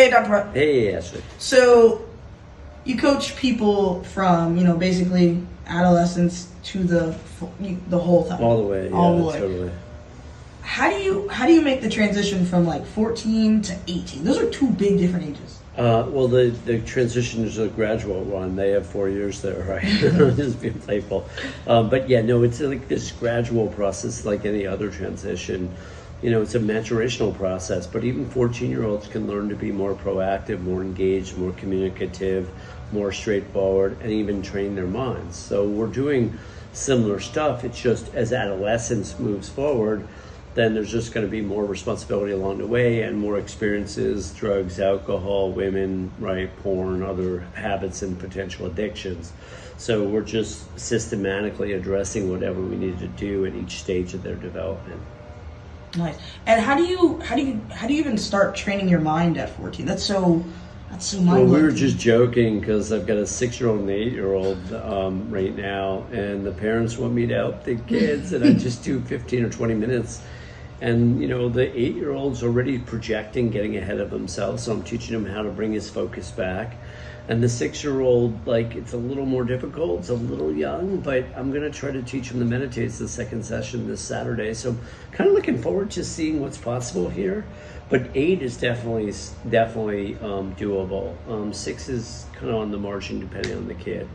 Hey, Dr. Pratt. Hey, Ashley. So, you coach people from, basically adolescence to the whole time. All the way, All the way. totally. How do you make the transition from like 14 to 18? Those are two big different ages. Well, the transition is a gradual one. They have 4 years there, right? Just being playful. But yeah, no, it's like this gradual process like any other transition. It's a maturational process, but even 14-year-olds can learn to be more proactive, more engaged, more communicative, more straightforward, and even train their minds. So we're doing similar stuff. It's just as adolescence moves forward, then there's just going to be more responsibility along the way and more experiences, drugs, alcohol, women, right, porn, other habits and potential addictions. So we're just systematically addressing whatever we need to do at each stage of their development. Nice. And how do you even start training your mind at 14? That's so mind-blowing. Well, we were just joking because I've got a 6-year-old and an 8-year-old right now, and the parents want me to help the kids, and I just do 15 or 20 minutes. And, the 8-year-old's already projecting, getting ahead of himself, so I'm teaching him how to bring his focus back. And the 6-year-old, it's a little more difficult. It's a little young, but I'm going to try to teach him to meditate. It's the second session this Saturday. So I'm kind of looking forward to seeing what's possible here. But 8 is definitely doable. 6 is kind of on the margin depending on the kid.